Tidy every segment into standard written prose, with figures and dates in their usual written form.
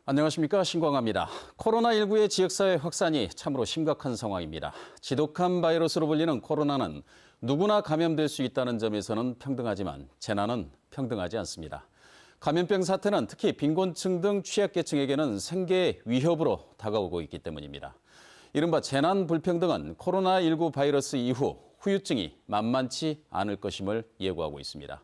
안녕하십니까, 신광하입니다. 코로나19의 지역사회 확산이 참으로 심각한 상황입니다. 지독한 바이러스로 불리는 코로나는 누구나 감염될 수 있다는 점에서는 평등하지만 재난은 평등하지 않습니다. 감염병 사태는 특히 빈곤층 등 취약계층에게는 생계의 위협으로 다가오고 있기 때문입니다. 이른바 재난 불평등은 코로나19 바이러스 이후 후유증이 만만치 않을 것임을 예고하고 있습니다.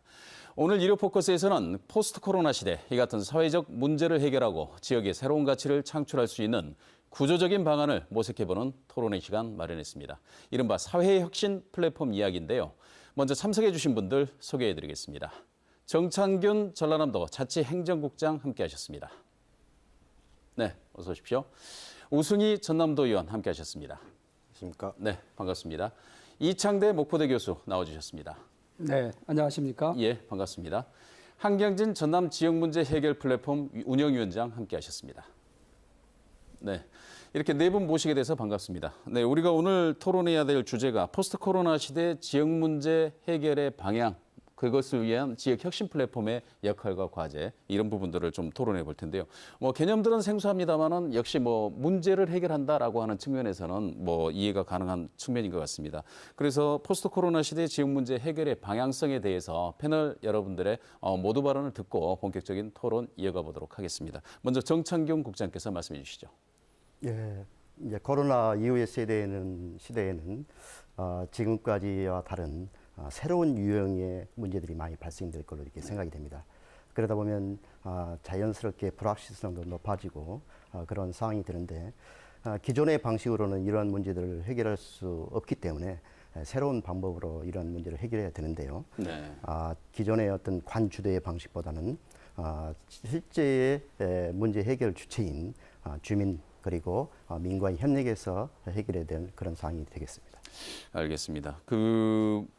오늘 일요 포커스에서는 포스트 코로나 시대 이 같은 사회적 문제를 해결하고 지역의 새로운 가치를 창출할 수 있는 구조적인 방안을 모색해보는 토론회 시간 마련했습니다. 이른바 사회의 혁신 플랫폼 이야기인데요. 먼저 참석해 주신 분들 소개해드리겠습니다. 정창균 전라남도 자치행정국장 함께하셨습니다. 네, 어서 오십시오. 우승희 전남도 의원 함께하셨습니다. 안녕하십니까? 네, 반갑습니다. 이창대 목포대 교수 나와주셨습니다. 네, 안녕하십니까? 예, 반갑습니다. 한경진 전남 지역문제 해결 플랫폼 운영위원장 함께하셨습니다. 네, 이렇게 네 분 모시게 돼서 반갑습니다. 네, 우리가 오늘 토론해야 될 주제가 포스트 코로나 시대 지역문제 해결의 방향, 그것을 위한 지역 혁신 플랫폼의 역할과 과제 이런 부분들을 좀 토론해 볼 텐데요. 개념들은 생소합니다만은 역시 문제를 해결한다라고 하는 측면에서는 이해가 가능한 측면인 것 같습니다. 그래서 포스트 코로나 시대 지역 문제 해결의 방향성에 대해서 패널 여러분들의 모두 발언을 듣고 본격적인 토론 이어가 보도록 하겠습니다. 먼저 정창균 국장께서 말씀해 주시죠. 예, 이제 코로나 이후의 시대에는 지금까지와 다른 새로운 유형의 문제들이 많이 발생될 걸로 이렇게 생각이 됩니다. 그러다 보면 자연스럽게 불확실성도 높아지고 그런 상황이 되는데 기존의 방식으로는 이러한 문제들을 해결할 수 없기 때문에 새로운 방법으로 이런 문제를 해결해야 되는데요. 네. 기존의 어떤 관주도의 방식보다는 실제의 문제 해결 주체인 주민 그리고 민관이 협력해서 해결해야 되는 그런 상황이 되겠습니다. 알겠습니다.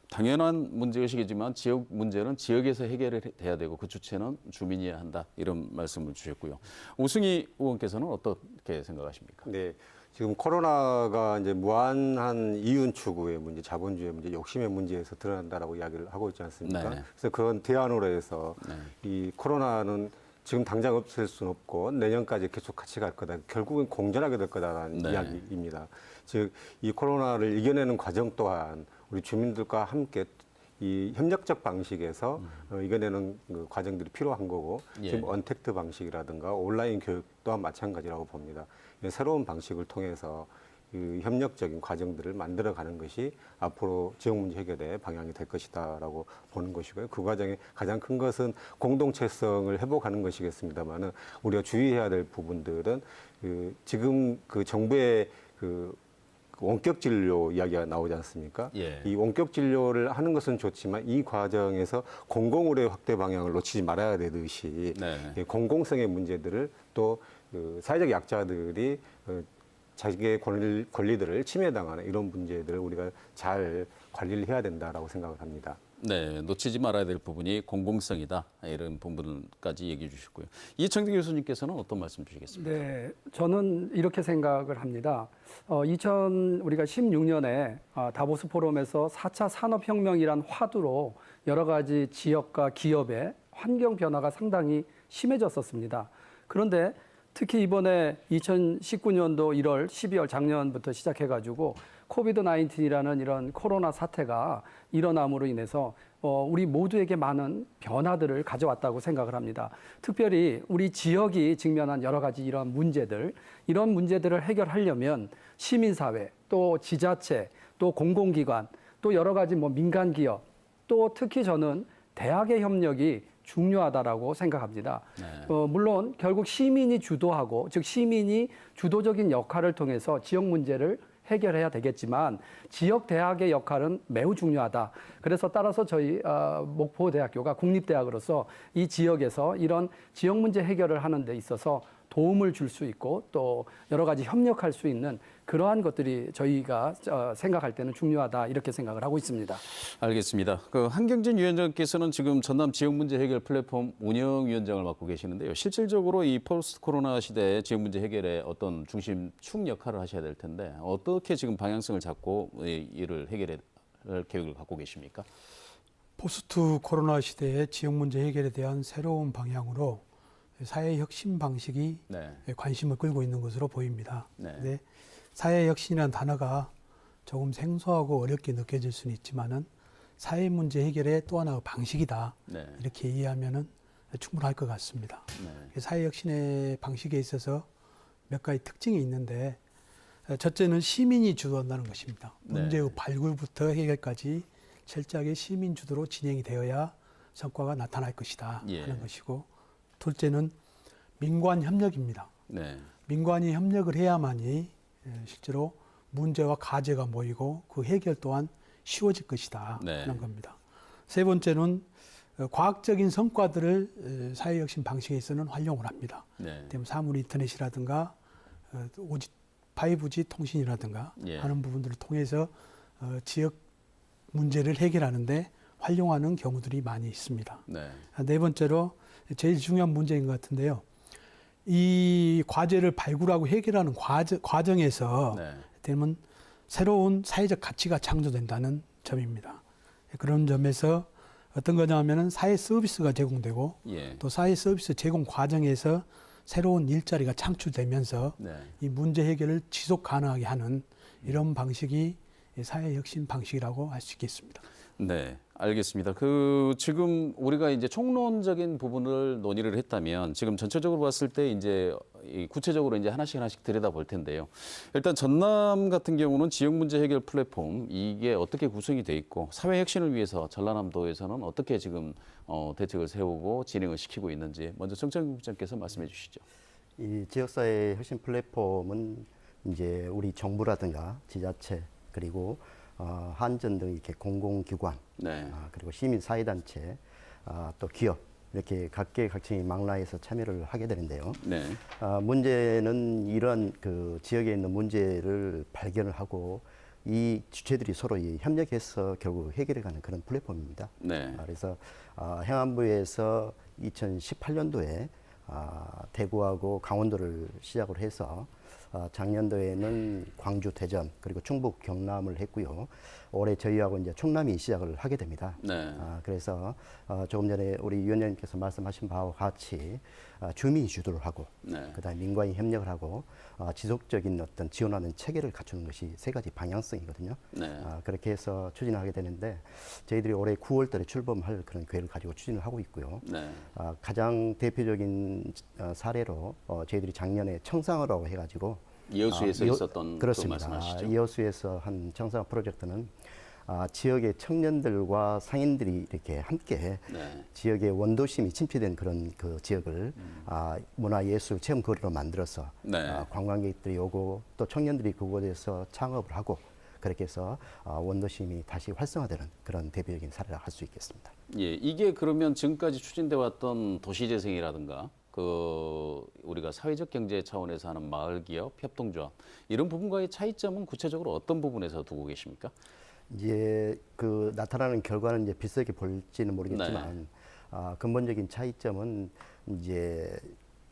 당연한 문제의식이지만 지역 문제는 지역에서 해결이 돼야 되고 그 주체는 주민이어야 한다. 이런 말씀을 주셨고요. 우승희 의원께서는 어떻게 생각하십니까? 네. 지금 코로나가 이제 무한한 이윤 추구의 문제, 자본주의 문제, 욕심의 문제에서 드러난다라고 이야기를 하고 있지 않습니까? 네네. 그래서 그런 대안으로 해서 네. 이 코로나는 지금 당장 없앨 수는 없고 내년까지 계속 같이 갈 거다. 결국은 공존하게 될 거다라는 네. 이야기입니다. 즉, 이 코로나를 이겨내는 과정 또한 우리 주민들과 함께 이 협력적 방식에서 이겨내는 그 과정들이 필요한 거고 예. 지금 언택트 방식이라든가 온라인 교육 또한 마찬가지라고 봅니다. 새로운 방식을 통해서 그 협력적인 과정들을 만들어가는 것이 앞으로 지역 문제 해결의 방향이 될 것이다라고 보는 것이고요. 그 과정에 가장 큰 것은 공동체성을 회복하는 것이겠습니다만은 우리가 주의해야 될 부분들은 지금 그 정부의 원격 진료 이야기가 나오지 않습니까? 예. 이 원격 진료를 하는 것은 좋지만 이 과정에서 공공의료 확대 방향을 놓치지 말아야 되듯이 네. 공공성의 문제들을 또 사회적 약자들이 자기의 권리들을 침해당하는 이런 문제들을 우리가 잘 관리를 해야 된다라고 생각을 합니다. 네, 놓치지 말아야 될 부분이 공공성이다. 이런 부분까지 얘기해 주셨고요. 이창대 교수님께서는 어떤 말씀 주시겠습니까? 네, 저는 이렇게 생각을 합니다. 우리가 16년에 다보스 포럼에서 4차 산업혁명이란 화두로 여러 가지 지역과 기업의 환경 변화가 상당히 심해졌었습니다. 그런데 특히 이번에 2019년도 1월, 12월 작년부터 시작해가지고 코비드-19이라는 이런 코로나 사태가 일어남으로 인해서 우리 모두에게 많은 변화들을 가져왔다고 생각을 합니다. 특별히 우리 지역이 직면한 여러 가지 이런 문제들을 해결하려면 시민사회, 또 지자체, 또 공공기관, 또 여러 가지 민간기업, 또 특히 저는 대학의 협력이 중요하다라고 생각합니다. 네. 물론 결국 시민이 주도하고 즉 시민이 주도적인 역할을 통해서 지역 문제를 해결해야 되겠지만 지역 대학의 역할은 매우 중요하다. 그래서 따라서 저희 목포대학교가 국립대학으로서 이 지역에서 이런 지역 문제 해결을 하는 데 있어서 도움을 줄 수 있고 또 여러 가지 협력할 수 있는 그러한 것들이 저희가 생각할 때는 중요하다 이렇게 생각을 하고 있습니다. 알겠습니다. 한경진 위원장께서는 지금 전남 지역 문제 해결 플랫폼 운영위원장을 맡고 계시는데요. 실질적으로 이 포스트 코로나 시대의 지역 문제 해결에 어떤 중심축 역할을 하셔야 될 텐데 어떻게 지금 방향성을 잡고 이를 해결할 계획을 갖고 계십니까? 포스트 코로나 시대의 지역 문제 해결에 대한 새로운 방향으로 사회 혁신 방식이 네. 관심을 끌고 있는 것으로 보입니다. 네. 네. 사회 혁신이라는 단어가 조금 생소하고 어렵게 느껴질 수는 있지만은 사회 문제 해결의 또 하나의 방식이다. 네. 이렇게 이해하면은 충분할 것 같습니다. 네. 사회 혁신의 방식에 있어서 몇 가지 특징이 있는데 첫째는 시민이 주도한다는 것입니다. 네. 문제의 발굴부터 해결까지 철저하게 시민 주도로 진행이 되어야 성과가 나타날 것이다 예. 하는 것이고, 둘째는 민관 협력입니다. 네. 민관이 협력을 해야만이 실제로 문제와 과제가 모이고 그 해결 또한 쉬워질 것이다 네. 하는 겁니다. 세 번째는 과학적인 성과들을 사회혁신 방식에 있어서는 활용을 합니다. 네. 사물 인터넷이라든가 5G 통신이라든가 예. 하는 부분들을 통해서 지역 문제를 해결하는데 활용하는 경우들이 많이 있습니다. 네. 네 번째로 제일 중요한 문제인 것 같은데요. 이 과제를 발굴하고 해결하는 과정에서 네. 되면 새로운 사회적 가치가 창조된다는 점입니다. 그런 점에서 어떤 거냐면은 사회 서비스가 제공되고 예. 또 사회 서비스 제공 과정에서 새로운 일자리가 창출되면서 네. 이 문제 해결을 지속 가능하게 하는 이런 방식이 사회 혁신 방식이라고 할 수 있겠습니다. 네, 알겠습니다. 지금 우리가 이제 총론적인 부분을 논의를 했다면 지금 전체적으로 봤을 때 이제 구체적으로 이제 하나씩 들여다볼 텐데요. 일단 전남 같은 경우는 지역 문제 해결 플랫폼 이게 어떻게 구성이 돼 있고 사회 혁신을 위해서 전라남도에서는 어떻게 지금 대책을 세우고 진행을 시키고 있는지 먼저 정창국 국장께서 말씀해 주시죠. 이 지역사회 혁신 플랫폼은 이제 우리 정부라든가 지자체 그리고 한전 등 이렇게 공공기관, 네. 그리고 시민사회단체, 또 기업 이렇게 각계각층이 망라해서 참여를 하게 되는데요. 네. 문제는 이런 그 지역에 있는 문제를 발견을 하고 이 주체들이 서로 협력해서 결국 해결해가는 그런 플랫폼입니다. 네. 그래서 행안부에서 2018년도에 대구하고 강원도를 시작으로 해서 작년도에는 광주, 대전 그리고 충북, 경남을 했고요. 올해 저희하고 이제 충남이 시작을 하게 됩니다. 네. 그래서 조금 전에 우리 위원장님께서 말씀하신 바와 같이 주민이 주도를 하고 네. 그다음에 민관이 협력을 하고 지속적인 어떤 지원하는 체계를 갖추는 것이 세 가지 방향성이거든요. 네. 그렇게 해서 추진하게 되는데 저희들이 올해 9월달에 출범할 그런 계획을 가지고 추진을 하고 있고요. 네. 가장 대표적인 사례로 저희들이 작년에 청상어라고 해가지고 이어수에서 있었던 그렇습니다. 그 말씀하시죠. 이어수에서 한 청상어 프로젝트는 지역의 청년들과 상인들이 이렇게 함께 네. 지역의 원도심이 침투된 그런 그 지역을 문화예술 체험거리로 만들어서 네. 관광객들이 오고 또 청년들이 그곳에서 창업을 하고 그렇게 해서 원도심이 다시 활성화되는 그런 대표적인 사례라 할 수 있겠습니다. 예, 이게 그러면 지금까지 추진돼 왔던 도시재생이라든가 우리가 사회적 경제 차원에서 하는 마을 기업 협동조합 이런 부분과의 차이점은 구체적으로 어떤 부분에서 두고 계십니까? 이제 그 나타나는 결과는 이제 비슷하게 볼지는 모르겠지만 근본적인 차이점은 이제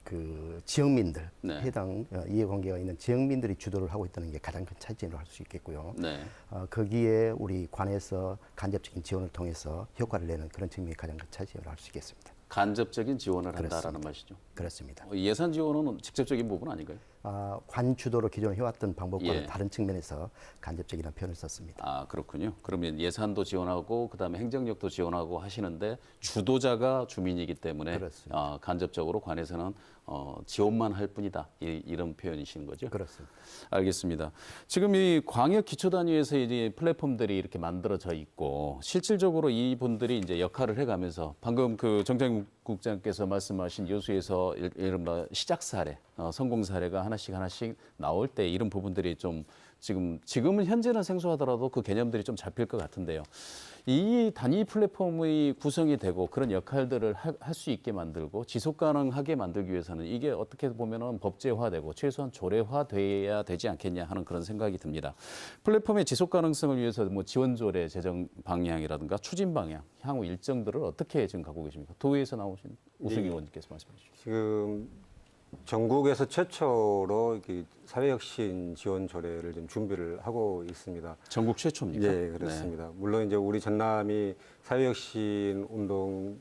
그 지역민들 네. 해당 이해관계가 있는 지역민들이 주도를 하고 있다는 게 가장 큰 차이점으로 할 수 있겠고요. 네. 거기에 우리 관에서 간접적인 지원을 통해서 효과를 내는 그런 측면이 가장 큰 차이점으로 할 수 있겠습니다. 간접적인 지원을 한다라는 그렇습니다. 말이죠. 그렇습니다. 예산 지원은 직접적인 부분 아닌가요? 관 주도로 기존에 해왔던 방법과는 예. 다른 측면에서 간접적이라는 표현을 썼습니다. 아, 그렇군요. 그러면 예산도 지원하고 그다음에 행정력도 지원하고 하시는데 주도자가 주민이기 때문에 그렇습니다. 간접적으로 관에서는 지원만 할 뿐이다. 이런 표현이신 거죠? 그렇습니다. 알겠습니다. 지금 이 광역 기초 단위에서 이제 플랫폼들이 이렇게 만들어져 있고 실질적으로 이분들이 이제 역할을 해가면서 방금 그 정창국 국장께서 말씀하신 여수에서 이른바 시작 사례, 성공 사례가 하나씩 나올 때 이런 부분들이 좀 지금은 현재는 생소하더라도 그 개념들이 좀 잡힐 것 같은데요. 이 단위 플랫폼의 구성이 되고 그런 역할들을 할 수 있게 만들고 지속 가능하게 만들기 위해서는 이게 어떻게 보면은 법제화되고 최소한 조례화돼야 되지 않겠냐 하는 그런 생각이 듭니다. 플랫폼의 지속 가능성을 위해서 뭐 지원 조례 제정 방향이라든가 추진 방향, 향후 일정들을 어떻게 지금 갖고 계십니까? 도의에서 나오신 우승 의원님께서 말씀해 주시죠. 지금 전국에서 최초로 이렇게 사회혁신 지원 조례를 좀 준비를 하고 있습니다. 전국 최초입니까? 예, 그렇습니다. 물론 이제 우리 전남이 사회혁신 운동에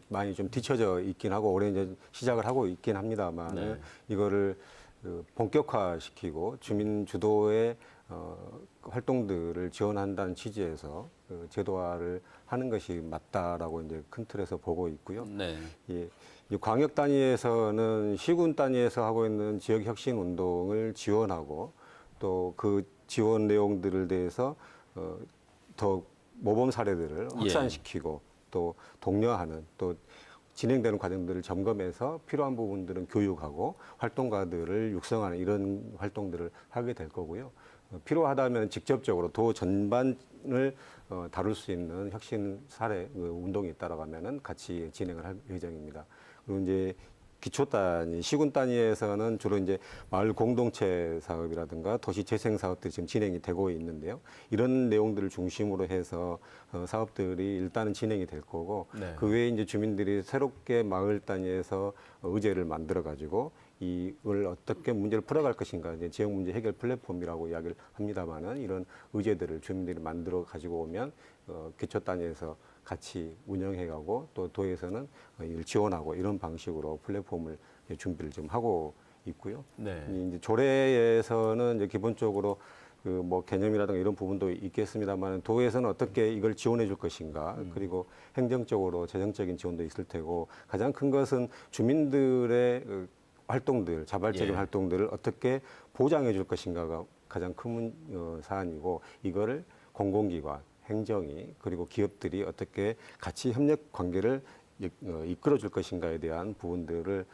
많이 좀 뒤처져 있긴 하고 올해 이제 시작을 하고 있긴 합니다만 네. 이거를 본격화시키고 주민 주도의 활동들을 지원한다는 취지에서 제도화를 하는 것이 맞다라고 이제 큰 틀에서 보고 있고요. 네. 이 광역 단위에서는 시군 단위에서 하고 있는 지역 혁신 운동을 지원하고 또 그 지원 내용들을 대해서 더 모범 사례들을 확산시키고 또 독려하는 또 진행되는 과정들을 점검해서 필요한 부분들은 교육하고 활동가들을 육성하는 이런 활동들을 하게 될 거고요. 필요하다면 직접적으로 도 전반을 다룰 수 있는 혁신 사례 운동이 있다라고 하면은 같이 진행을 할 예정입니다. 그리고 이제 기초 단위, 시군 단위에서는 주로 이제 마을 공동체 사업이라든가 도시 재생 사업들이 지금 진행이 되고 있는데요. 이런 내용들을 중심으로 해서 사업들이 일단은 진행이 될 거고 네. 그 외에 이제 주민들이 새롭게 마을 단위에서 의제를 만들어 가지고 이걸 어떻게 문제를 풀어갈 것인가 이제 지역 문제 해결 플랫폼이라고 이야기를 합니다만은 이런 의제들을 주민들이 만들어 가지고 오면 기초 단위에서 같이 운영해가고 또 도에서는 이걸 지원하고 이런 방식으로 플랫폼을 준비를 좀 하고 있고요. 네. 이제 조례에서는 이제 기본적으로 그 뭐 개념이라든가 이런 부분도 있겠습니다만 도에서는 어떻게 이걸 지원해 줄 것인가 그리고 행정적으로 재정적인 지원도 있을 테고 가장 큰 것은 주민들의 활동들 자발적인 예. 활동들을 어떻게 보장해 줄 것인가가 가장 큰 사안이고 이거를 공공기관 행정이 그리고 기업들이 어떻게 같이 협력 관계를 이끌어 줄 것인가에 대한 부분들을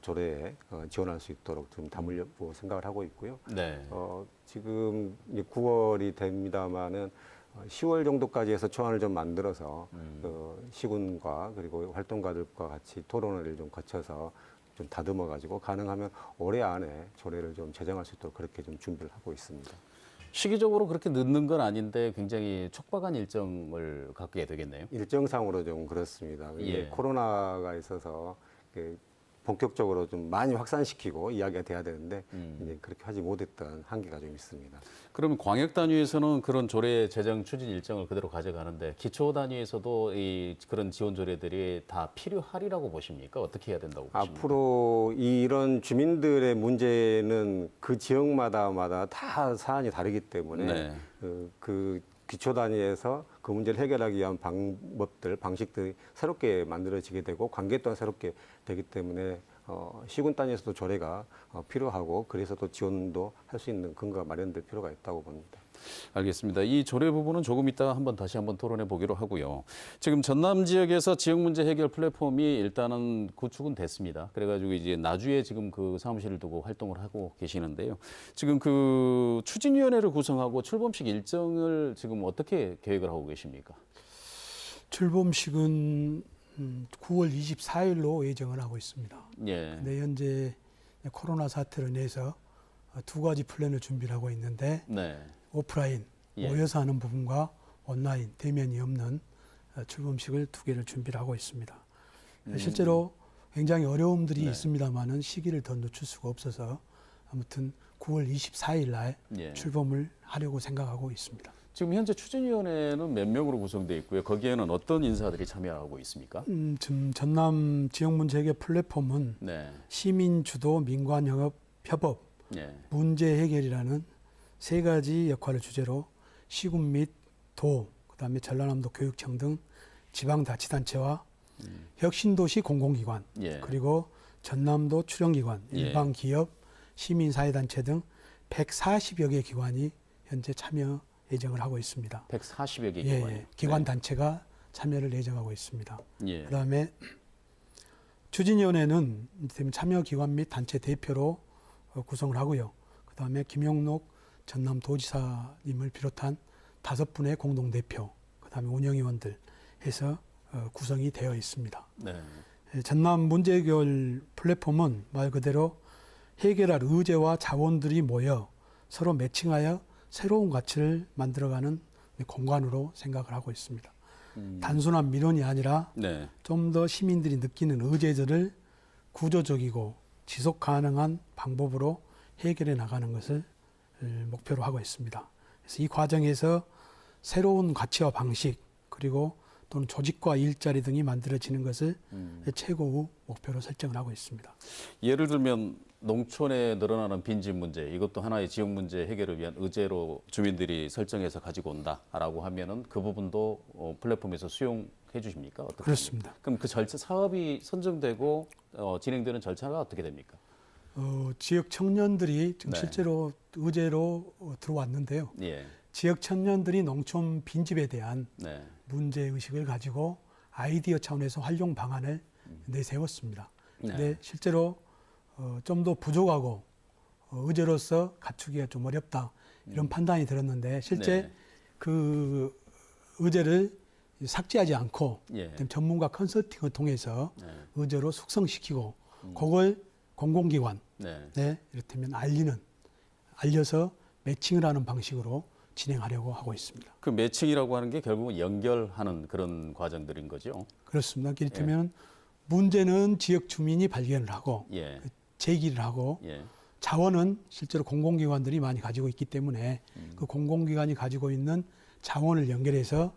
조례에 지원할 수 있도록 좀 담으려고 생각을 하고 있고요. 네. 지금 이제 9월이 됩니다만은 10월 정도까지 해서 초안을 좀 만들어서 시군과 그리고 활동가들과 같이 토론회를 좀 거쳐서 좀 다듬어 가지고 가능하면 올해 안에 조례를 좀 제정할 수 있도록 그렇게 좀 준비를 하고 있습니다. 시기적으로 그렇게 늦는 건 아닌데 굉장히 촉박한 일정을 갖게 되겠네요. 일정상으로 좀 그렇습니다. 예. 코로나가 있어서 본격적으로 좀 많이 확산시키고 이야기가 돼야 되는데 이제 그렇게 하지 못했던 한계가 좀 있습니다. 그러면 광역 단위에서는 그런 조례 제정 추진 일정을 그대로 가져가는데 기초 단위에서도 이 그런 지원 조례들이 다 필요하리라고 보십니까? 어떻게 해야 된다고 보십니까? 앞으로 이런 주민들의 문제는 그 지역마다 다 사안이 다르기 때문에 네. 그 기초 단위에서 그 문제를 해결하기 위한 방법들, 방식들이 새롭게 만들어지게 되고 관계 또한 새롭게 되기 때문에 시군 단위에서도 조례가 필요하고 그래서 또 지원도 할 수 있는 근거가 마련될 필요가 있다고 봅니다. 알겠습니다. 이 조례 부분은 조금 이따 다시 한번 토론해 보기로 하고요. 지금 전남 지역에서 지역 문제 해결 플랫폼이 일단은 구축은 됐습니다. 그래가지고 이제 나주에 지금 그 사무실을 두고 활동을 하고 계시는데요. 지금 그 추진위원회를 구성하고 출범식 일정을 지금 어떻게 계획을 하고 계십니까? 출범식은 9월 24일로 예정을 하고 있습니다. 예. 근데 현재 코로나 사태로 인해서 두 가지 플랜을 준비를 하고 있는데 네. 오프라인 예. 모여서 하는 부분과 온라인 대면이 없는 출범식을 두 개를 준비를 하고 있습니다. 실제로 굉장히 어려움들이 네. 있습니다만은 시기를 더 늦출 수가 없어서 아무튼 9월 24일 날 예. 출범을 하려고 생각하고 있습니다. 지금 현재 추진위원회는 몇 명으로 구성되어 있고요. 거기에는 어떤 인사들이 참여하고 있습니까? 지금 전남 지역문제 해결 플랫폼은 네. 시민 주도 민관 협업 예. 문제 해결이라는 세 가지 역할을 주제로 시군 및 도, 그다음에 전라남도 교육청 등 지방자치단체와 혁신도시 공공기관, 예. 그리고 전남도 출연기관, 예. 일반기업, 시민사회단체 등 140여 개 기관이 현재 참여 예정을 하고 있습니다. 140여 개 예, 기관이. 예. 기관 단체가 참여를 예정하고 있습니다. 예. 그다음에 추진위원회는 참여 기관 및 단체 대표로 구성을 하고요. 그다음에 김용록 전남도지사님을 비롯한 5분의 공동대표, 그다음에 운영위원들 해서 구성이 되어 있습니다. 네. 전남 문제해결 플랫폼은 말 그대로 해결할 의제와 자원들이 모여 서로 매칭하여 새로운 가치를 만들어가는 공간으로 생각을 하고 있습니다. 단순한 민원이 아니라 네. 좀 더 시민들이 느끼는 의제들을 구조적이고 지속 가능한 방법으로 해결해 나가는 것을 목표로 하고 있습니다. 그래서 이 과정에서 새로운 가치와 방식 그리고 또는 조직과 일자리 등이 만들어지는 것을 최고의 목표로 설정을 하고 있습니다. 예를 들면 농촌에 늘어나는 빈집 문제, 이것도 하나의 지역 문제 해결을 위한 의제로 주민들이 설정해서 가지고 온다라고 하면은 그 부분도 플랫폼에서 수용해 주십니까? 어떻게 그렇습니다. 됩니까? 그럼 그 절차 사업이 선정되고 진행되는 절차가 어떻게 됩니까? 지역 청년들이 지금 네. 실제로 의제로 들어왔는데요. 예, 지역 청년들이 농촌 빈집에 대한 네, 문제 의식을 가지고 아이디어 차원에서 활용 방안을 내세웠습니다. 근데 네. 실제로 좀 더 부족하고 의제로서 갖추기가 좀 어렵다 이런 판단이 들었는데 실제 네. 그 의제를 삭제하지 않고 예. 전문가 컨설팅을 통해서 네. 의제로 숙성시키고 그걸 공공기관에 네. 이를테면 알려서 매칭을 하는 방식으로 진행하려고 하고 있습니다. 그 매칭이라고 하는 게 결국은 연결하는 그런 과정들인 거죠. 그렇습니다. 이를테면 문제는 지역 주민이 발견을 하고 예, 제기를 하고 예, 자원은 실제로 공공기관들이 많이 가지고 있기 때문에 그 공공기관이 가지고 있는 자원을 연결해서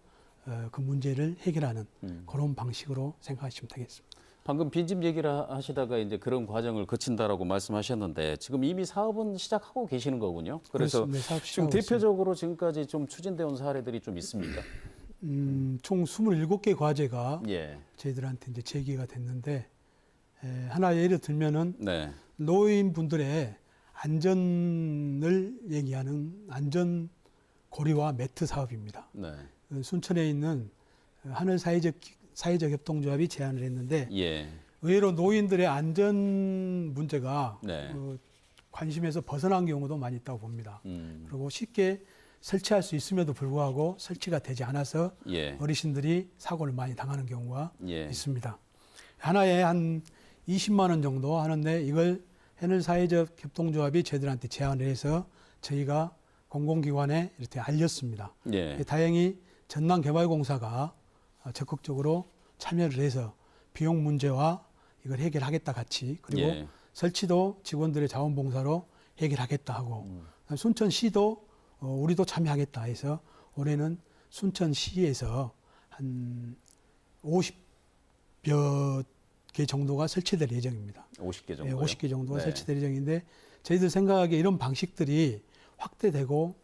그 문제를 해결하는 그런 방식으로 생각하시면 되겠습니다. 방금 빈집 얘기를 하시다가 이제 그런 과정을 거친다라고 말씀하셨는데 지금 이미 사업은 시작하고 계시는 거군요. 그래서 그렇습니다. 사업 지금 시작하고 대표적으로 지금까지 좀 추진되어 온 사례들이 좀 있습니까? 총 27개 과제가 예, 저희들한테 이제 제기가 됐는데 하나 예를 들면은 네, 노인분들의 안전을 얘기하는 안전 고리와 매트 사업입니다. 네, 순천에 있는 하늘 사회적 협동조합이 제안을 했는데 예, 의외로 노인들의 안전 문제가 네. 관심에서 벗어난 경우도 많이 있다고 봅니다. 그리고 쉽게 설치할 수 있음에도 불구하고 설치가 되지 않아서 예, 어르신들이 사고를 많이 당하는 경우가 예, 있습니다. 하나에 한 20만 원 정도 하는데 이걸 해늘 사회적 협동조합이 저희들한테 제안을 해서 저희가 공공기관에 이렇게 알렸습니다. 예, 다행히 전남개발공사가 적극적으로 참여를 해서 비용 문제와 이걸 해결하겠다 같이 그리고 예. 설치도 직원들의 자원봉사로 해결하겠다 하고 순천시도 우리도 참여하겠다 해서 올해는 순천시에서 한 50여 개 정도가 설치될 예정입니다. 50개 정도. 50개 정도가 네. 설치될 예정인데 저희들 생각하기에 이런 방식들이 확대되고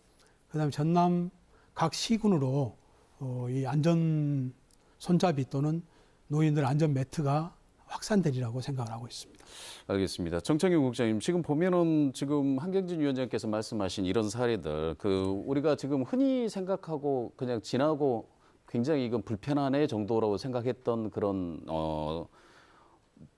그다음에 전남 각 시군으로 이 안전 손잡이 또는 노인들 안전 매트가 확산되리라고 생각을 하고 있습니다. 알겠습니다. 정창용 국장님, 지금 보면은 지금 한경진 위원장께서 말씀하신 이런 사례들, 그 우리가 지금 흔히 생각하고 그냥 지나고 굉장히 이건 불편하네 정도라고 생각했던 그런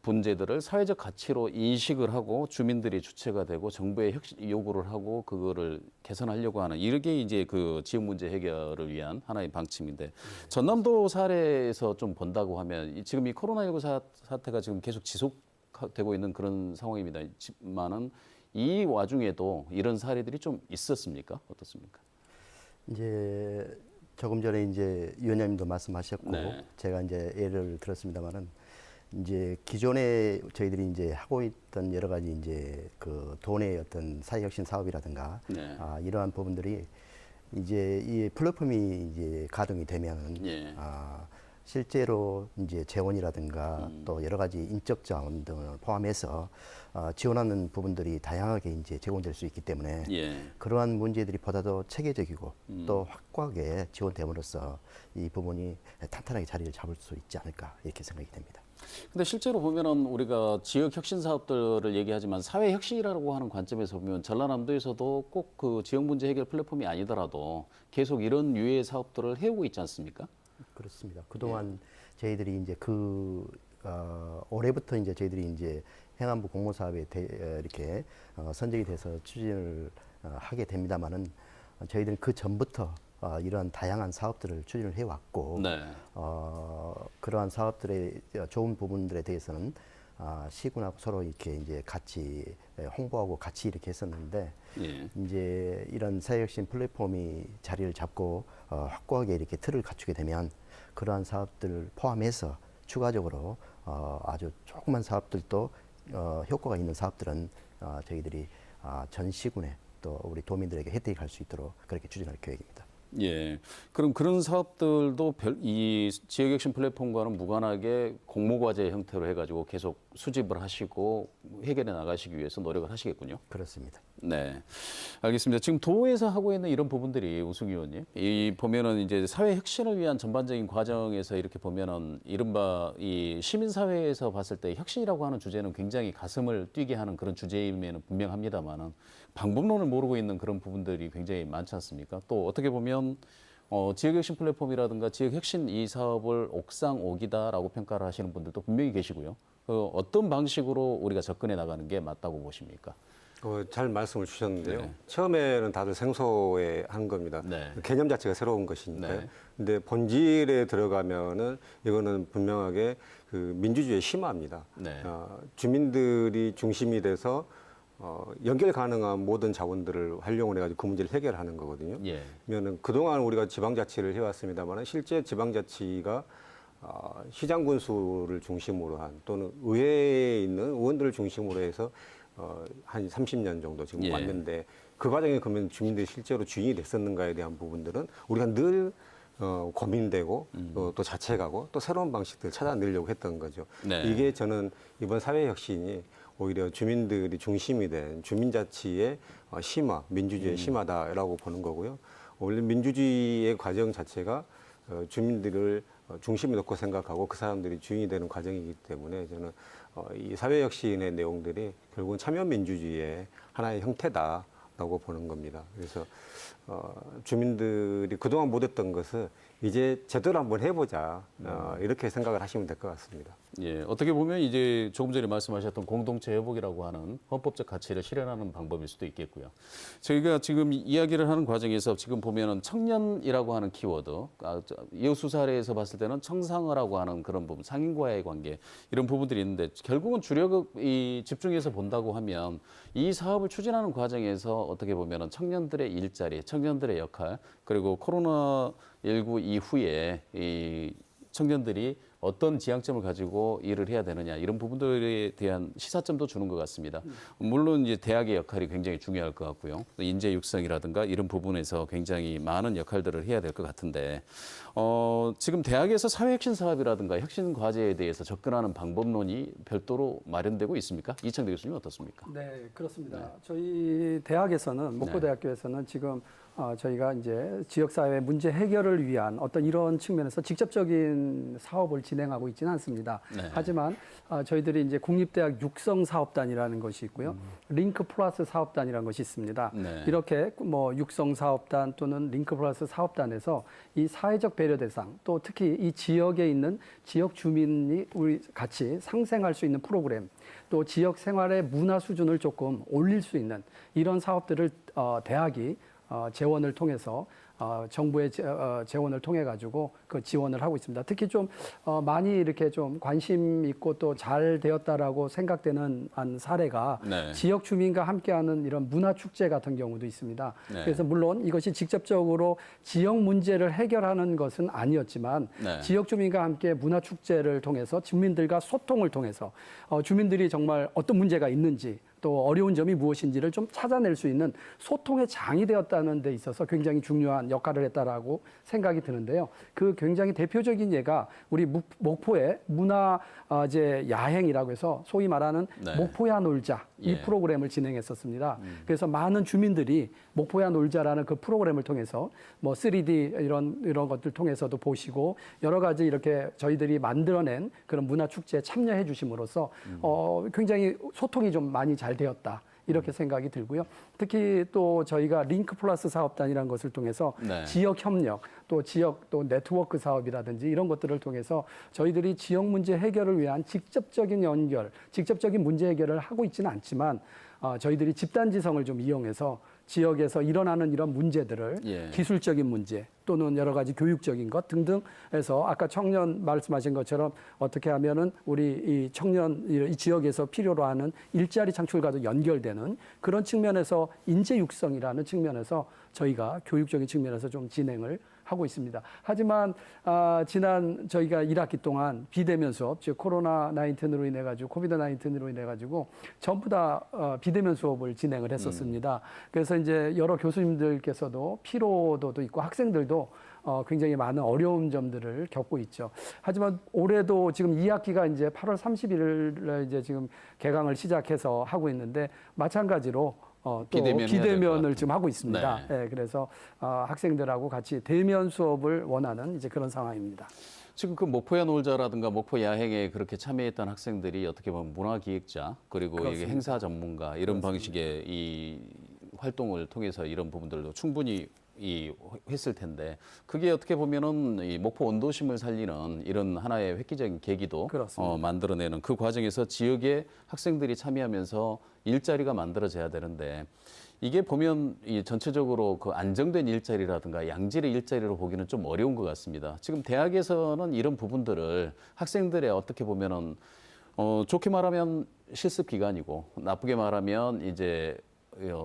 문제들을 사회적 가치로 인식을 하고 주민들이 주체가 되고 정부에 요구를 하고 그거를 개선하려고 하는 이게 이제 그 지역 문제 해결을 위한 하나의 방침인데 전남도 사례에서 좀 본다고 하면 지금 이 코로나19 사태가 지금 계속 지속되고 있는 그런 상황입니다만은 이 와중에도 이런 사례들이 좀 있었습니까? 어떻습니까? 이제 조금 전에 이제 위원장님도 말씀하셨고 네. 제가 이제 예를 들었습니다만은 이제 기존에 저희들이 이제 하고 있던 여러 가지 이제 그 도내 어떤 사회혁신 사업이라든가 네. 이러한 부분들이 이제 이 플랫폼이 이제 가동이 되면 예. 실제로 이제 재원이라든가 또 여러 가지 인적 자원 등을 포함해서 지원하는 부분들이 다양하게 이제 제공될 수 있기 때문에 예. 그러한 문제들이 보다 더 체계적이고 또 확고하게 지원됨으로써 이 부분이 탄탄하게 자리를 잡을 수 있지 않을까 이렇게 생각이 됩니다. 근데 실제로 보면은 우리가 지역 혁신 사업들을 얘기하지만 사회 혁신이라고 하는 관점에서 보면 전라남도에서도 꼭 그 지역 문제 해결 플랫폼이 아니더라도 계속 이런 유의 사업들을 해오고 있지 않습니까? 그렇습니다. 그동안 저희들이 이제 올해부터 이제 저희들이 이제 행안부 공모사업에 이렇게 선정이 돼서 추진을 하게 됩니다만은 저희들은 그 전부터 이러한 다양한 사업들을 추진을 해왔고 네. 그러한 사업들의 좋은 부분들에 대해서는 시군하고 서로 이렇게 이제 같이 홍보하고 같이 이렇게 했었는데 예. 이제 이런 사회혁신 플랫폼이 자리를 잡고 확고하게 이렇게 틀을 갖추게 되면 그러한 사업들을 포함해서 추가적으로 아주 조그만 사업들도 효과가 있는 사업들은 저희들이 전 시군에 또 우리 도민들에게 혜택이 갈 수 있도록 그렇게 추진할 계획입니다. 예. 그럼 그런 사업들도 이 지역혁신 플랫폼과는 무관하게 공모과제 형태로 해가지고 계속 수집을 하시고 해결해 나가시기 위해서 노력을 하시겠군요. 그렇습니다. 네, 알겠습니다. 지금 도에서 하고 있는 이런 부분들이 우승 의원님, 이 보면은 이제 사회 혁신을 위한 전반적인 과정에서 이렇게 보면은 이른바 이 시민 사회에서 봤을 때 혁신이라고 하는 주제는 굉장히 가슴을 뛰게 하는 그런 주제임에는 분명합니다만은 방법론을 모르고 있는 그런 부분들이 굉장히 많지 않습니까? 또 어떻게 보면 지역혁신 플랫폼이라든가 지역혁신 이 사업을 옥상 오기다라고 평가를 하시는 분들도 분명히 계시고요. 어떤 방식으로 우리가 접근해 나가는 게 맞다고 보십니까? 잘 말씀을 주셨는데요. 네. 처음에는 다들 생소해 한 겁니다. 네. 개념 자체가 새로운 것이니까요. 네. 근데 본질에 들어가면은 이거는 분명하게 그 민주주의의 심화입니다. 네. 주민들이 중심이 돼서 연결 가능한 모든 자원들을 활용을 해가지고 그 문제를 해결하는 거거든요. 예. 그러면 그동안 우리가 지방자치를 해왔습니다만 실제 지방자치가 시장 군수를 중심으로 한 또는 의회에 있는 의원들을 중심으로 해서 한 30년 정도 지금 예. 왔는데 그 과정에 그러면 주민들이 실제로 주인이 됐었는가에 대한 부분들은 우리가 늘 고민되고 또 자책하고 또 새로운 방식들을 찾아내려고 했던 거죠. 네. 이게 저는 이번 사회혁신이 오히려 주민들이 중심이 된 주민자치의 심화, 민주주의의 심화다라고 보는 거고요. 원래 민주주의의 과정 자체가 주민들을 중심에 놓고 생각하고 그 사람들이 주인이 되는 과정이기 때문에 저는 이 사회혁신의 내용들이 결국은 참여민주주의의 하나의 형태다라고 보는 겁니다. 그래서 주민들이 그동안 못했던 것을 이제 제대로 한번 해보자 이렇게 생각을 하시면 될 것 같습니다. 예, 어떻게 보면 이제 조금 전에 말씀하셨던 공동체 회복이라고 하는 헌법적 가치를 실현하는 방법일 수도 있겠고요. 저희가 지금 이야기를 하는 과정에서 지금 보면은 청년이라고 하는 키워드, 여수 사례에서 봤을 때는 청상어라고 하는 그런 부분, 상인과의 관계 이런 부분들이 있는데 결국은 주력이 집중해서 본다고 하면 이 사업을 추진하는 과정에서 어떻게 보면은 청년들의 일자리, 청년들의 역할 그리고 코로나19 이후에 이 청년들이 어떤 지향점을 가지고 일을 해야 되느냐 이런 부분들에 대한 시사점도 주는 것 같습니다. 물론 이제 대학의 역할이 굉장히 중요할 것 같고요. 인재 육성이라든가 이런 부분에서 굉장히 많은 역할들을 해야 될 것 같은데 지금 대학에서 사회혁신 사업이라든가 혁신 과제에 대해서 접근하는 방법론이 별도로 마련되고 있습니까? 이창대 교수님 어떻습니까? 네, 그렇습니다. 저희 대학에서는 목포대학교에서는 지금 저희가 이제 지역사회 문제 해결을 위한 어떤 이런 측면에서 직접적인 사업을 진행하고 있지는 않습니다. 네. 하지만 저희들이 이제 국립대학 육성 사업단이라는 것이 있고요. 링크 플러스 사업단이라는 것이 있습니다. 네. 이렇게 뭐 육성 사업단 또는 링크 플러스 사업단에서 이 사회적 배려 대상 또 특히 이 지역에 있는 지역 주민이 우리 같이 상생할 수 있는 프로그램 또 지역 생활의 문화 수준을 조금 올릴 수 있는 이런 사업들을 대학이 재원을 통해서 정부의 재원을 통해 가지고 그 지원을 하고 있습니다. 특히 좀 많이 이렇게 좀 관심 있고 또 잘 되었다라고 생각되는 한 사례가 네. 지역 주민과 함께하는 이런 문화 축제 같은 경우도 있습니다. 네. 그래서 물론 이것이 직접적으로 지역 문제를 해결하는 것은 아니었지만 네. 지역 주민과 함께 문화 축제를 통해서 주민들과 소통을 통해서 주민들이 정말 어떤 문제가 있는지 또 어려운 점이 무엇인지를 좀 찾아낼 수 있는 소통의 장이 되었다는 데 있어서 굉장히 중요한 역할을 했다라고 생각이 드는데요. 그 굉장히 대표적인 예가 우리 목포의 문화 이제 야행이라고 해서 소위 말하는 네. 목포야 놀자 이 예. 프로그램을 진행했었습니다. 그래서 많은 주민들이 목포야 놀자라는 그 프로그램을 통해서 뭐 3D 이런 것들 통해서도 보시고 여러 가지 이렇게 저희들이 만들어낸 그런 문화 축제에 참여해 주심으로써 굉장히 소통이 좀 많이 잘 되었다. 이렇게 생각이 들고요. 특히 또 저희가 링크 플러스 사업단이라는 것을 통해서 네. 지역 협력, 또 지역 또 네트워크 사업이라든지 이런 것들을 통해서 저희들이 지역 문제 해결을 위한 직접적인 연결, 직접적인 문제 해결을 하고 있지는 않지만 저희들이 집단지성을 좀 이용해서 지역에서 일어나는 이런 문제들을 예. 기술적인 문제 또는 여러 가지 교육적인 것 등등 해서 아까 청년 말씀하신 것처럼 어떻게 하면은 우리 이 청년 이 지역에서 필요로 하는 일자리 창출과도 연결되는 그런 측면에서 인재 육성이라는 측면에서 저희가 교육적인 측면에서 좀 진행을 하고 있습니다. 하지만 지난 저희가 1학기 동안 비대면 수업, 즉 코로나 19으로 인해 가지고 코비드 19으로 인해 가지고 전부 다 비대면 수업을 진행을 했었습니다. 그래서 이제 여러 교수님들께서도 피로도도 있고 학생들도 굉장히 많은 어려운 점들을 겪고 있죠. 하지만 올해도 지금 2학기가 이제 8월 30일에 이제 지금 개강을 시작해서 하고 있는데 마찬가지로 또 비대면을 지금 하고 있습니다. 네. 네, 그래서 학생들하고 같이 대면 수업을 원하는 이제 그런 상황입니다. 지금 그 목포야 놀자라든가 목포 야행에 그렇게 참여했던 학생들이 어떻게 보면 문화기획자 그리고 이게 그렇습니다. 행사 전문가 이런 방식의 이 활동을 통해서 이런 부분들도 충분히 했을 텐데 그게 어떻게 보면은 이 목포 원도심을 살리는 이런 하나의 획기적인 계기도 그렇습니다. 만들어내는 그 과정에서 지역의 학생들이 참여하면서 일자리가 만들어져야 되는데 이게 보면 이 전체적으로 그 안정된 일자리라든가 양질의 일자리로 보기는 좀 어려운 것 같습니다. 지금 대학에서는 이런 부분들을 학생들의 어떻게 보면은 좋게 말하면 실습 기간이고 나쁘게 말하면 이제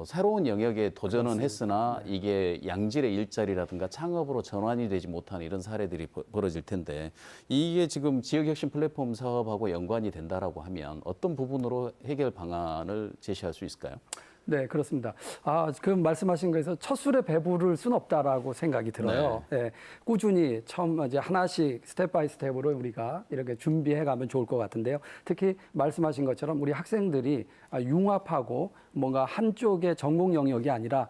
새로운 영역에 도전은 했으나 이게 양질의 일자리라든가 창업으로 전환이 되지 못한 이런 사례들이 벌어질 텐데 이게 지금 지역혁신 플랫폼 사업하고 연관이 된다라고 하면 어떤 부분으로 해결 방안을 제시할 수 있을까요? 네, 그렇습니다. 그 말씀하신 거에서 첫 술에 배부를 순 없다라고 생각이 들어요. 네. 꾸준히 처음 이제 하나씩 스텝 바이 스텝으로 우리가 이렇게 준비해 가면 좋을 것 같은데요. 특히 말씀하신 것처럼 우리 학생들이 융합하고 뭔가 한쪽의 전공 영역이 아니라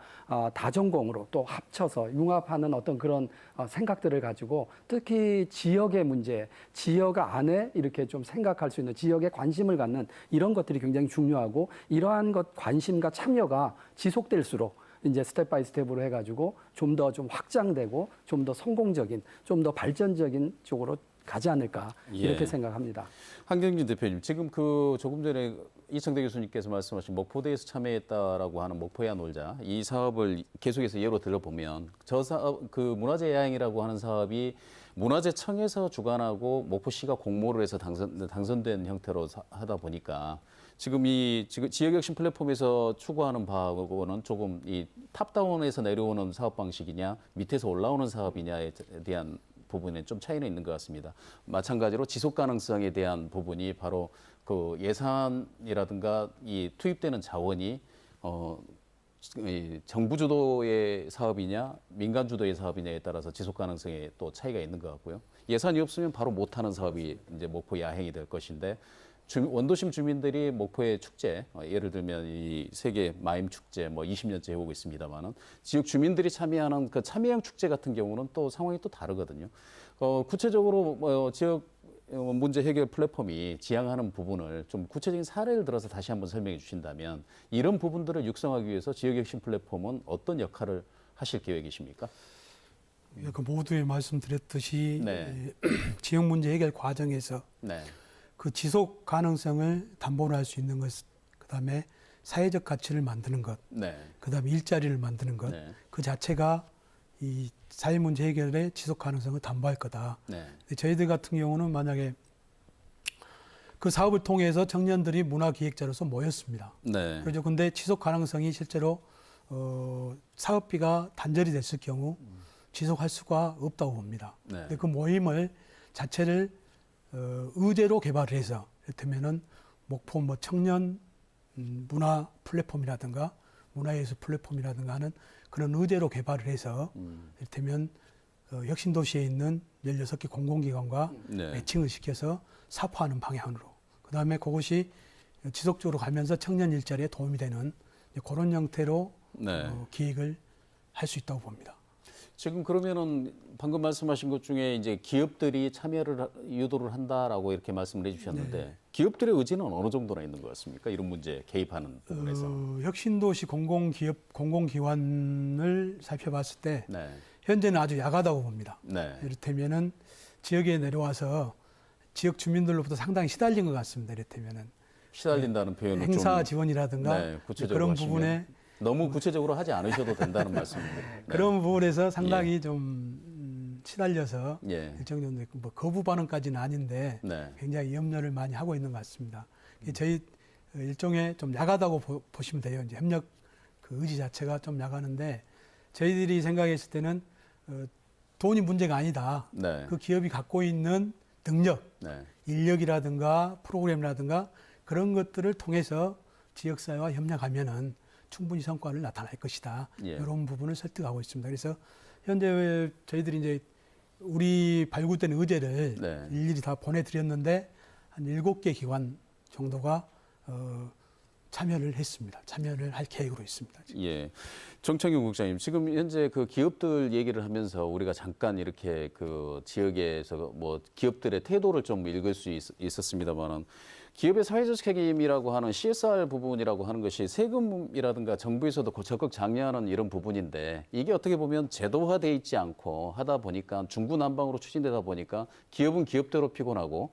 다전공으로 또 합쳐서 융합하는 어떤 그런 생각들을 가지고 특히 지역의 문제, 지역 안에 이렇게 좀 생각할 수 있는 지역에 관심을 갖는 이런 것들이 굉장히 중요하고 이러한 것 관심과 참여가 지속될수록 이제 스텝 바이 스텝으로 해가지고 좀 더 좀 확장되고 좀 더 성공적인, 좀 더 발전적인 쪽으로 가지 않을까 이렇게 생각합니다. 한경진 대표님, 지금 그 조금 전에 이청대 교수님께서 말씀하신 목포대에서 참여했다라고 하는 목포야 놀자 이 사업을 계속해서 예로 들어보면 저 사업 그 문화재 야행이라고 하는 사업이 문화재청에서 주관하고 목포시가 공모를 해서 당선된 형태로 하다 보니까 지금 지역혁신 플랫폼에서 추구하는 바하고는 조금 이 탑다운에서 내려오는 사업 방식이냐 밑에서 올라오는 사업이냐에 대한 부분에 좀 차이는 있는 것 같습니다. 마찬가지로 지속 가능성에 대한 부분이 바로 그 예산이라든가 이 투입되는 자원이 이 정부 주도의 사업이냐 민간 주도의 사업이냐에 따라서 지속 가능성에 또 차이가 있는 것 같고요. 예산이 없으면 바로 못하는 사업이 이제 목포 야행이 될 것인데 원도심 주민들이 목포의 축제, 예를 들면 이 세계 마임 축제 뭐 20년째 해오고 있습니다만은 지역 주민들이 참여하는 그 참여형 축제 같은 경우는 또 상황이 또 다르거든요. 구체적으로 지역 문제 해결 플랫폼이 지향하는 부분을 좀 구체적인 사례를 들어서 다시 한번 설명해 주신다면 이런 부분들을 육성하기 위해서 지역혁신 플랫폼은 어떤 역할을 하실 계획이십니까? 그 모두에 말씀드렸듯이 네. 지역 문제 해결 과정에서 네. 그 지속 가능성을 담보로 할 수 있는 것, 그다음에 사회적 가치를 만드는 것, 네. 그다음에 일자리를 만드는 것, 네. 그 자체가 이 사회 문제 해결의 지속 가능성을 담보할 거다. 네. 근데 저희들 같은 경우는 만약에 그 사업을 통해서 청년들이 문화기획자로서 모였습니다. 네. 그렇죠. 근데 지속 가능성이 실제로 사업비가 단절이 됐을 경우 지속할 수가 없다고 봅니다. 네. 근데 그 모임을 자체를 의제로 개발을 해서 이를테면은 목포 뭐 청년 문화 플랫폼이라든가 문화예술 플랫폼이라든가 하는 그런 의제로 개발을 해서 이를테면 혁신도시에 있는 16개 공공기관과 네. 매칭을 시켜서 사포하는 방향으로 그다음에 그것이 지속적으로 가면서 청년 일자리에 도움이 되는 그런 형태로 네. 기획을 할 수 있다고 봅니다. 지금 그러면은 방금 말씀하신 것 중에 이제 기업들이 참여를 유도를 한다라고 이렇게 말씀을 해주셨는데 네. 기업들의 의지는 어느 정도나 있는 것 같습니까? 이런 문제에 개입하는 부분에서. 혁신도시 공공기관을 살펴봤을 때 네. 현재는 아주 야하다고 봅니다. 네. 이를테면은 지역에 내려와서 지역 주민들로부터 상당히 시달린 것 같습니다. 이를테면은 시달린다는 표현을 행사 좀 지원이라든가 네, 구체적으로 그런 하시면 부분에 너무 구체적으로 하지 않으셔도 된다는 말씀입니다. 네. 그런 부분에서 상당히 좀 시달려서 예. 일정 정도 뭐 거부 반응까지는 아닌데 네. 굉장히 염려를 많이 하고 있는 것 같습니다. 저희 일종의 좀 야하다고 보시면 돼요. 이제 협력 그 의지 자체가 좀 야하는데 저희들이 생각했을 때는 돈이 문제가 아니다. 네. 그 기업이 갖고 있는 능력, 네. 인력이라든가 프로그램이라든가 그런 것들을 통해서 지역사회와 협력하면은 충분히 성과를 나타낼 것이다. 예. 이런 부분을 설득하고 있습니다. 그래서 현재 저희들이 이제 우리 발굴된 의제를 네. 일일이 다 보내드렸는데 한 7개 기관 정도가 참여를 했습니다. 참여를 할 계획으로 있습니다. 지금. 예. 정창균 국장님, 지금 현재 그 기업들 얘기를 하면서 우리가 잠깐 이렇게 그 지역에서 뭐 기업들의 태도를 좀 읽을 수 있었습니다만은 기업의 사회적 책임이라고 하는 CSR 부분이라고 하는 것이 세금이라든가 정부에서도 적극 장려하는 이런 부분인데 이게 어떻게 보면 제도화돼 있지 않고 하다 보니까 중구난방으로 추진되다 보니까 기업은 기업대로 피곤하고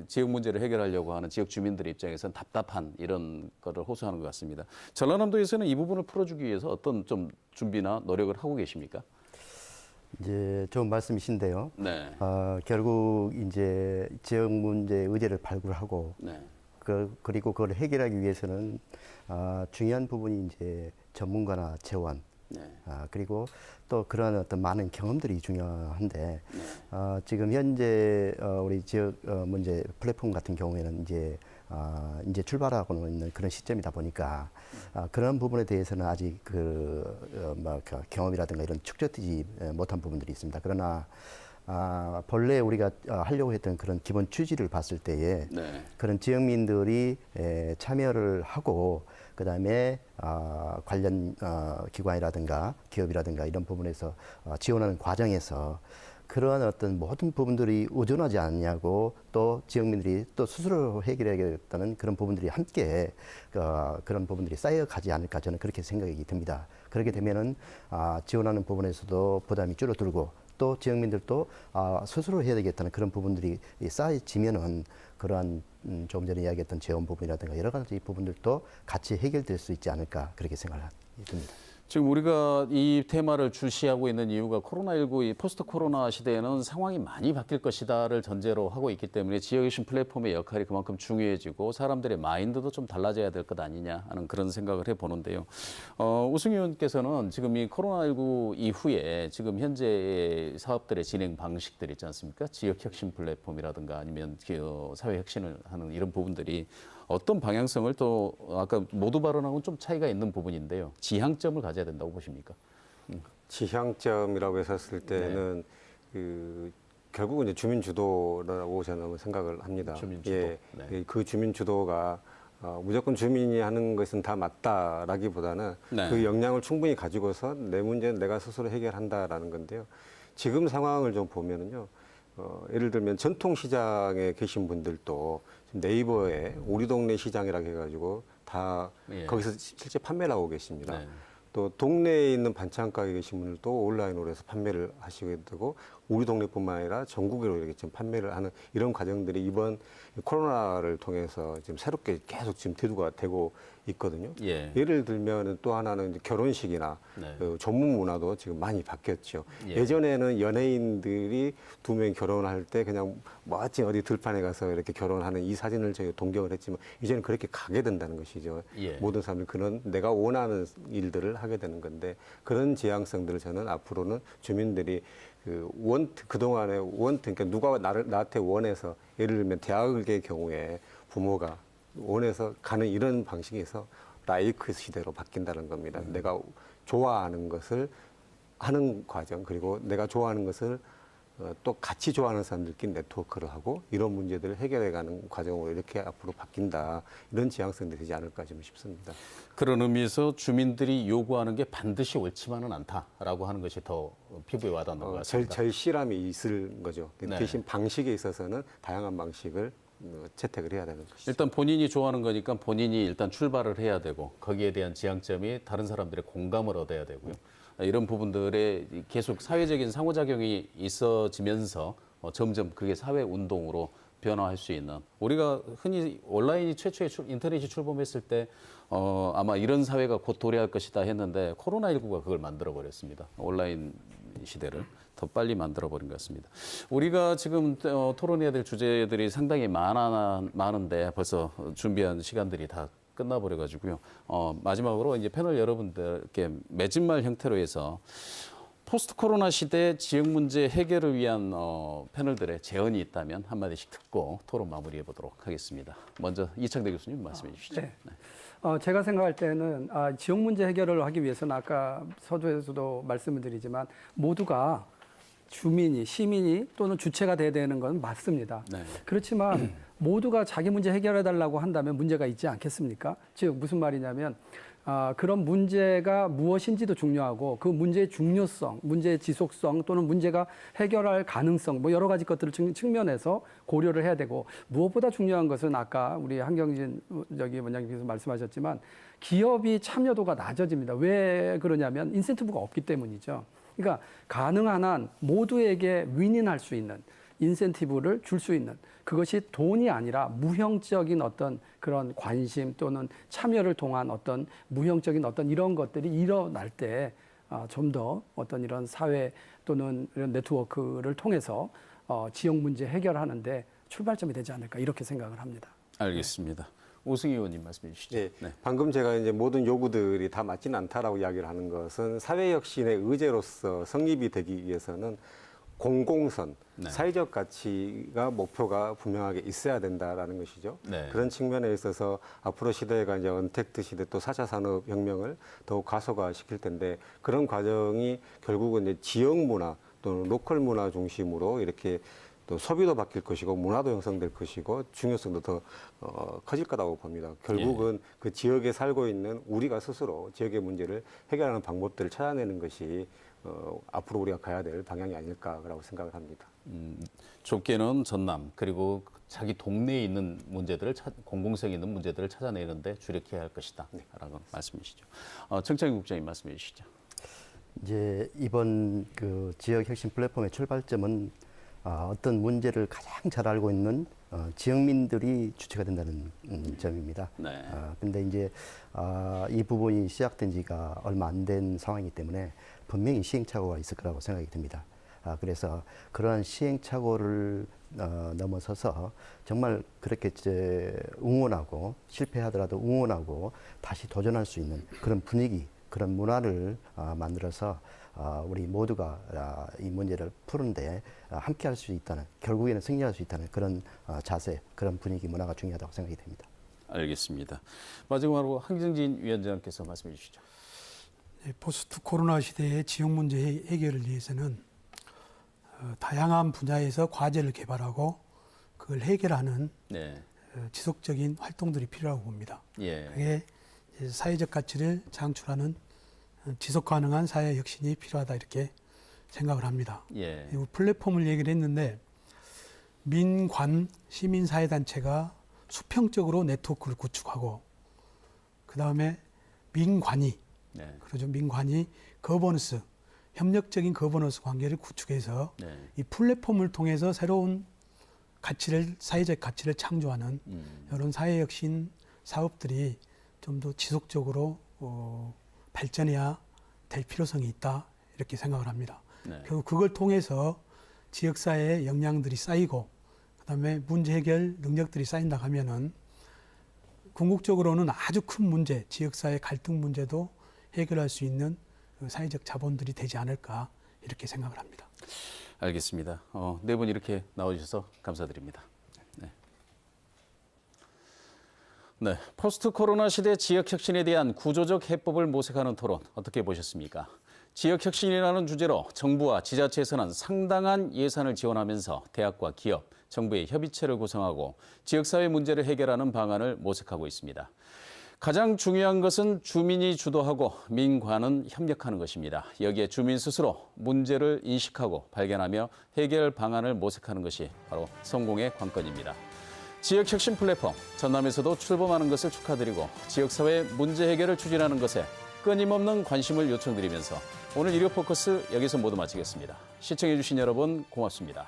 지역 문제를 해결하려고 하는 지역 주민들의 입장에서는 답답한 이런 거를 호소하는 것 같습니다. 전라남도에서는 이 부분을 풀어주기 위해서 어떤 좀 준비나 노력을 하고 계십니까? 이제 좋은 말씀이신데요. 네. 결국 이제 지역 문제 의제를 발굴하고 네. 그리고 그걸 해결하기 위해서는 중요한 부분이 이제 전문가나 재원, 네. 그리고 또 그런 어떤 많은 경험들이 중요한데 지금 현재 우리 지역 문제 플랫폼 같은 경우에는 이제 출발하고 있는 그런 시점이다 보니까 그런 부분에 대해서는 아직 경험이라든가 이런 축적되지 못한 부분들이 있습니다. 그러나 본래 우리가 하려고 했던 그런 기본 취지를 봤을 때에 네. 그런 지역민들이 참여를 하고 그다음에 관련 기관이라든가 기업이라든가 이런 부분에서 지원하는 과정에서 그러한 어떤 모든 부분들이 의존하지 않냐고 또 지역민들이 또 스스로 해결해야겠다는 그런 부분들이 함께 그런 부분들이 쌓여가지 않을까 저는 그렇게 생각이 듭니다. 그렇게 되면은 지원하는 부분에서도 부담이 줄어들고 또 지역민들도 스스로 해야 되겠다는 그런 부분들이 쌓여지면은 그러한 조금 전에 이야기했던 재원 부분이라든가 여러 가지 부분들도 같이 해결될 수 있지 않을까 그렇게 생각이 듭니다. 지금 우리가 이 테마를 주시하고 있는 이유가 코로나19 이 포스트 코로나 시대에는 상황이 많이 바뀔 것이다를 전제로 하고 있기 때문에 지역의 신 플랫폼의 역할이 그만큼 중요해지고 사람들의 마인드도 좀 달라져야 될 것 아니냐 하는 그런 생각을 해보는데요. 우승 의원께서는 지금 이 코로나19 이후에 지금 현재 사업들의 진행 방식들 있지 않습니까? 지역 혁신 플랫폼이라든가 아니면 사회 혁신을 하는 이런 부분들이 어떤 방향성을 또 아까 모두 발언하고는 좀 차이가 있는 부분인데요. 지향점을 가져야 된다고 보십니까? 지향점이라고 했었을 때는 결국은 이제 주민 주도라고 저는 생각을 합니다. 주민 주도. 예, 네. 그 주민 주도가 무조건 주민이 하는 것은 다 맞다라기보다는 네. 그 역량을 충분히 가지고서 내 문제는 내가 스스로 해결한다라는 건데요. 지금 상황을 좀 보면은요. 예를 들면 전통시장에 계신 분들도 지금 네이버에 우리 동네 시장이라고 해가지고 다 예. 거기서 실제 판매를 하고 계십니다. 네. 또 동네에 있는 반찬가게 계신 분들도 온라인으로 해서 판매를 하시게 되고 우리 동네뿐만 아니라 전국으로 이렇게 지금 판매를 하는 이런 과정들이 이번 코로나를 통해서 지금 새롭게 계속 지금 대두가 되고 있거든요. 예. 예를 들면 또 하나는 이제 결혼식이나 네. 전문 문화도 지금 많이 바뀌었죠. 예. 예전에는 연예인들이 두 명 결혼할 때 그냥 멋진 어디 들판에 가서 이렇게 결혼하는 이 사진을 저희 동경을 했지만 이제는 그렇게 가게 된다는 것이죠. 예. 모든 사람들이 그런 내가 원하는 일들을 하게 되는 건데 그런 지향성들을 저는 앞으로는 주민들이 그동안에 그러니까 누가 나한테 원해서 예를 들면 대학의 경우에 부모가 원해서 가는 이런 방식에서 라이크 시대로 바뀐다는 겁니다. 내가 좋아하는 것을 하는 과정 그리고 내가 좋아하는 것을 또 같이 좋아하는 사람들끼리 네트워크를 하고 이런 문제들을 해결해가는 과정으로 이렇게 앞으로 바뀐다. 이런 지향성이 되지 않을까 좀 싶습니다. 그런 의미에서 주민들이 요구하는 게 반드시 옳지만은 않다라고 하는 것이 더 피부에 와닿는 것 같습니다. 절실함이 있을 거죠. 네. 대신 방식에 있어서는 다양한 방식을 채택을 해야 되는 것이죠. 일단 본인이 좋아하는 거니까 본인이 일단 출발을 해야 되고 거기에 대한 지향점이 다른 사람들의 공감을 얻어야 되고요. 이런 부분들에 계속 사회적인 상호작용이 있어지면서 점점 그게 사회 운동으로 변화할 수 있는 우리가 흔히 온라인이 최초의 인터넷이 출범했을 때 아마 이런 사회가 곧 도래할 것이다 했는데 코로나19가 그걸 만들어 버렸습니다. 온라인 시대를 더 빨리 만들어 버린 것 같습니다. 우리가 지금 토론해야 될 주제들이 상당히 많은데 벌써 준비한 시간들이 다 끝나버려가지고요. 마지막으로 이제 패널 여러분들께 맺은말 형태로 해서 포스트 코로나 시대 지역 문제 해결을 위한 패널들의 제언이 있다면 한마디씩 듣고 토론 마무리해 보도록 하겠습니다. 먼저 이창대 교수님 말씀해 주시죠. 네. 제가 생각할 때는 지역 문제 해결을 하기 위해서는 아까 서두에서도 말씀을 드리지만 모두가 주민이, 시민이 또는 주체가 돼야 되는 건 맞습니다. 네. 그렇지만 모두가 자기 문제 해결해 달라고 한다면 문제가 있지 않겠습니까? 즉 무슨 말이냐면 그런 문제가 무엇인지도 중요하고 그 문제의 중요성, 문제의 지속성 또는 문제가 해결할 가능성 뭐 여러 가지 것들을 측면에서 고려를 해야 되고 무엇보다 중요한 것은 아까 우리 한경진 원장님께서 말씀하셨지만 기업이 참여도가 낮아집니다. 왜 그러냐면 인센티브가 없기 때문이죠. 그러니까 가능한 한 모두에게 윈윈할 수 있는 인센티브를 줄 수 있는 그것이 돈이 아니라 무형적인 어떤 그런 관심 또는 참여를 통한 어떤 무형적인 어떤 이런 것들이 일어날 때 좀 더 어떤 이런 사회 또는 이런 네트워크를 통해서 지역 문제 해결하는데 출발점이 되지 않을까 이렇게 생각을 합니다. 알겠습니다. 오승희 의원님 말씀해 주시죠. 네. 방금 제가 이제 모든 요구들이 다 맞지는 않다라고 이야기를 하는 것은 사회혁신의 의제로서 성립이 되기 위해서는 공공선, 네. 사회적 가치가 목표가 분명하게 있어야 된다라는 것이죠. 네. 그런 측면에 있어서 앞으로 시대가 이제 언택트 시대 또 4차 산업혁명을 더욱 가속화시킬 텐데 그런 과정이 결국은 이제 지역 문화 또는 로컬 문화 중심으로 이렇게 또 소비도 바뀔 것이고 문화도 형성될 것이고 중요성도 더 커질 거라고 봅니다. 결국은 그 지역에 살고 있는 우리가 스스로 지역의 문제를 해결하는 방법들을 찾아내는 것이 앞으로 우리가 가야 될 방향이 아닐까라고 생각을 합니다. 좁게는 전남 그리고 자기 동네에 있는 문제들을 공공성이 있는 문제들을 찾아내는데 주력해야 할 것이다라고 말씀이시죠. 정창희 국장님 말씀해 주시죠. 이제 이번 그 지역 혁신 플랫폼의 출발점은 어떤 문제를 가장 잘 알고 있는 지역민들이 주체가 된다는 점입니다. 네. 근데 이제 이 부분이 시작된 지가 얼마 안 된 상황이기 때문에 분명히 시행착오가 있을 거라고 생각이 듭니다. 그래서 그러한 시행착오를 넘어서서 정말 그렇게 응원하고 실패하더라도 응원하고 다시 도전할 수 있는 그런 분위기, 그런 문화를 만들어서 우리 모두가 이 문제를 푸는데 함께 할 수 있다는, 결국에는 승리할 수 있다는 그런 자세, 그런 분위기, 문화가 중요하다고 생각이 됩니다. 알겠습니다. 마지막으로 한경진 위원장께서 말씀해 주시죠. 네, 포스트 코로나 시대의 지역 문제 해결을 위해서는 다양한 분야에서 과제를 개발하고 그걸 해결하는 네. 지속적인 활동들이 필요하고 봅니다. 예. 그게 사회적 가치를 창출하는 지속 가능한 사회 혁신이 필요하다 이렇게 생각을 합니다. 예. 이 플랫폼을 얘기를 했는데 민관 시민사회단체가 수평적으로 네트워크를 구축하고 그 다음에 민관이 네. 그러죠. 민관이 거버넌스 협력적인 거버넌스 관계를 구축해서 네. 이 플랫폼을 통해서 새로운 가치를 사회적 가치를 창조하는 이런 사회 혁신 사업들이 좀 더 지속적으로 발전해야 될 필요성이 있다 이렇게 생각을 합니다. 네. 결국 그걸 통해서 지역사회의 역량들이 쌓이고 그다음에 문제 해결 능력들이 쌓인다 하면은 궁극적으로는 아주 큰 문제, 지역사회 갈등 문제도 해결할 수 있는 사회적 자본들이 되지 않을까 이렇게 생각을 합니다. 알겠습니다. 네 분 이렇게 나와주셔서 감사드립니다. 네, 포스트 코로나 시대 지역 혁신에 대한 구조적 해법을 모색하는 토론 어떻게 보셨습니까? 지역 혁신이라는 주제로 정부와 지자체에서는 상당한 예산을 지원하면서 대학과 기업, 정부의 협의체를 구성하고 지역사회 문제를 해결하는 방안을 모색하고 있습니다. 가장 중요한 것은 주민이 주도하고 민관은 협력하는 것입니다. 여기에 주민 스스로 문제를 인식하고 발견하며 해결 방안을 모색하는 것이 바로 성공의 관건입니다. 지역혁신 플랫폼, 전남에서도 출범하는 것을 축하드리고 지역사회 문제 해결을 추진하는 것에 끊임없는 관심을 요청드리면서 오늘 일요 포커스 여기서 모두 마치겠습니다. 시청해주신 여러분 고맙습니다.